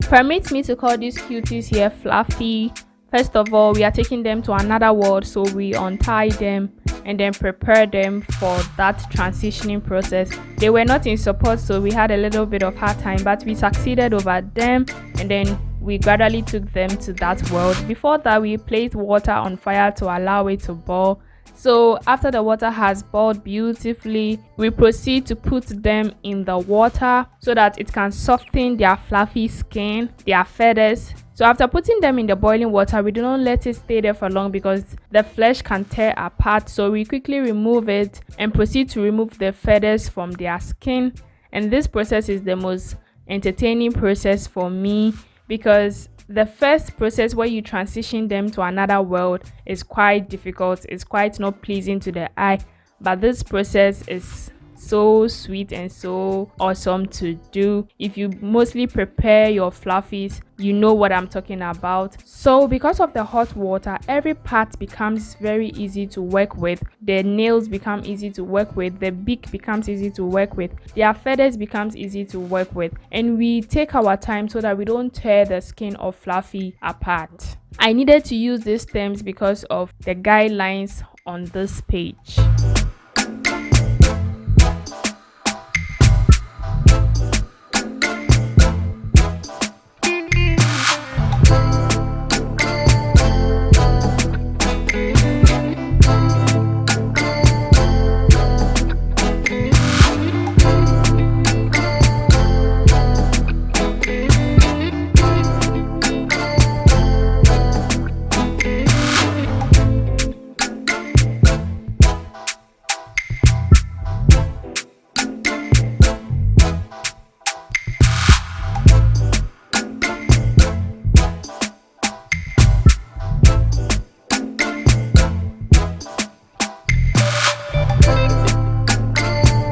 Permit me to call these cuties here fluffy. First of all, we are taking them to another world, so we untie them and then prepare them for that transitioning process. They were not in support, so we had a little bit of hard time, but we succeeded over them, and then we gradually took them to that world. Before that, we placed water on fire to allow it to boil. So after the water has boiled beautifully, we proceed to put them in the water so that it can soften their fluffy skin, their feathers. So after putting them in the boiling water, we do not let it stay there for long because the flesh can tear apart. So we quickly remove it and proceed to remove the feathers from their skin. And this process is the most entertaining process for me, because the first process where you transition them to another world is quite difficult. It's quite not pleasing to the eye, but this process is so sweet and so awesome to do. If you mostly prepare your fluffies, you know what I'm talking about. So because of the hot water, every part becomes very easy to work with. The nails become easy to work with, the beak becomes easy to work with, their feathers becomes easy to work with, and we take our time so that we don't tear the skin of fluffy apart. I needed to use these terms because of the guidelines on this page.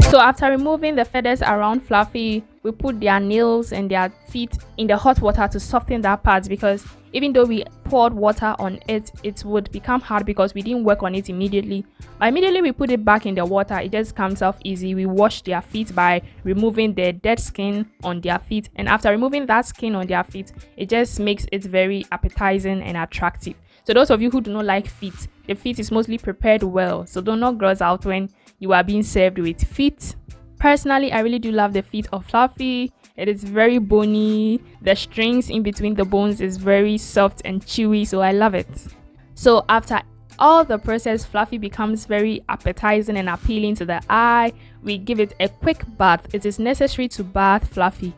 So after removing the feathers around Fluffy, we put their nails and their feet in the hot water to soften that part, because even though we poured water on it, it would become hard because we didn't work on it immediately. But immediately we put it back in the water, it just comes off easy. We wash their feet by removing the dead skin on their feet, and after removing that skin on their feet, it just makes it very appetizing and attractive. So those of you who do not like feet, the feet is mostly prepared well, so do not gross out when you are being served with feet. Personally, I really do love the feet of Fluffy. It is very bony. The strings in between the bones is very soft and chewy, so I love it. So after all the process, Fluffy becomes very appetizing and appealing to the eye. We give it a quick bath. It is necessary to bath Fluffy.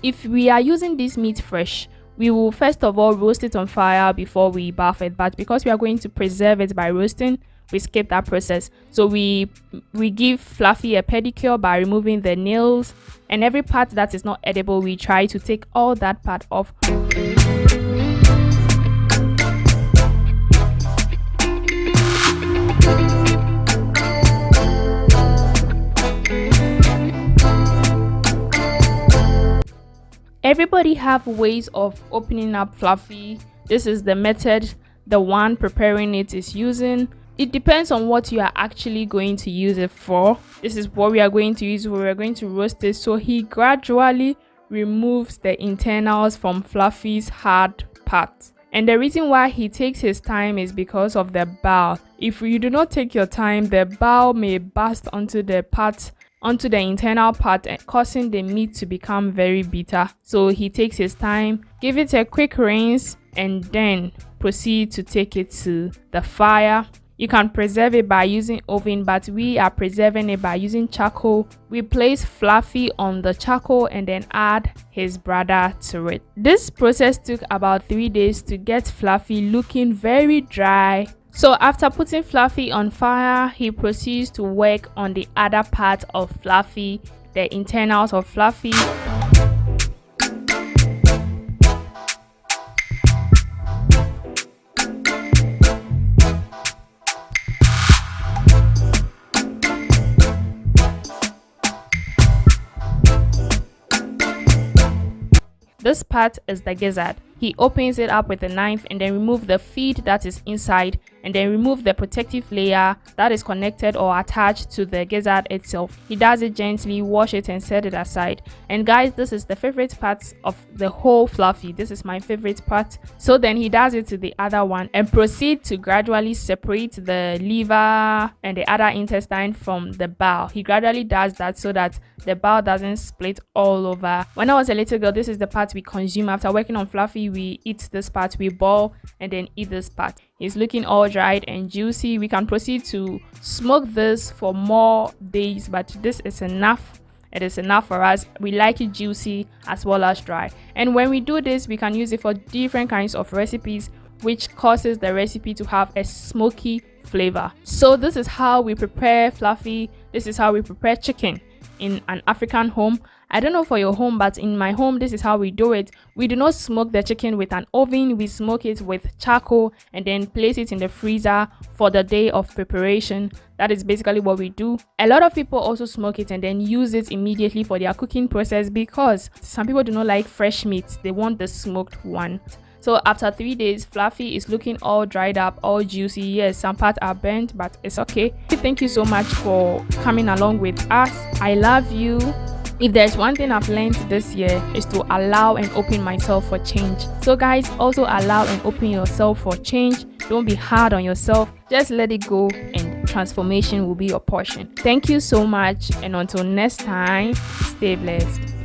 If we are using this meat fresh, we will first of all roast it on fire before we bath it, but because we are going to preserve it by roasting, we skip that process. So we give Fluffy a pedicure by removing the nails, and every part that is not edible, we try to take all that part off. Everybody have ways of opening up Fluffy. This is the method the one preparing it is using. It depends on what you are actually going to use it for. This is what we are going to use. We are going to roast it. So he gradually removes the internals from Fluffy's hard part. And the reason why he takes his time is because of the bile. If you do not take your time, the bile may burst onto the internal part, causing the meat to become very bitter. So he takes his time, give it a quick rinse, and then proceed to take it to the fire. You can preserve it by using oven, but we are preserving it by using charcoal. We place Fluffy on the charcoal and then add his brother to it. This process took about 3 days to get Fluffy looking very dry. So after putting Fluffy on fire, he proceeds to work on the other part of Fluffy, the internals of Fluffy. This part is the gizzard. He opens it up with a knife and then remove the feed that is inside and then remove the protective layer that is connected or attached to the gizzard itself. He does it gently, wash it and set it aside. And guys, this is the favorite part of the whole fluffy. This is my favorite part. So then he does it to the other one and proceed to gradually separate the liver and the other intestine from the bowel. He gradually does that so that the bowel doesn't split all over. When I was a little girl, this is the part we consume. After working on fluffy, we eat this part, we boil and then eat this part. It's looking all dried and juicy. We can proceed to smoke this for more days, but this is enough. It is enough for us. We like it juicy as well as dry. And when we do this, we can use it for different kinds of recipes, which causes the recipe to have a smoky flavor. So this is how we prepare fluffy. This is how we prepare chicken in an African home. I don't know for your home, but in my home, this is how we do it. We do not smoke the chicken with an oven. We smoke it with charcoal and then place it in the freezer for the day of preparation. That is basically what we do. A lot of people also smoke it and then use it immediately for their cooking process because some people do not like fresh meat. They want the smoked one. So after 3 days, fluffy is looking all dried up, all juicy. Yes, some parts are burnt, but it's okay. Thank you so much for coming along with us. I love you. If there's one thing I've learned this year is to allow and open myself for change. So guys, also allow and open yourself for change. Don't be hard on yourself. Just let it go and transformation will be your portion. Thank you so much, and until next time, stay blessed.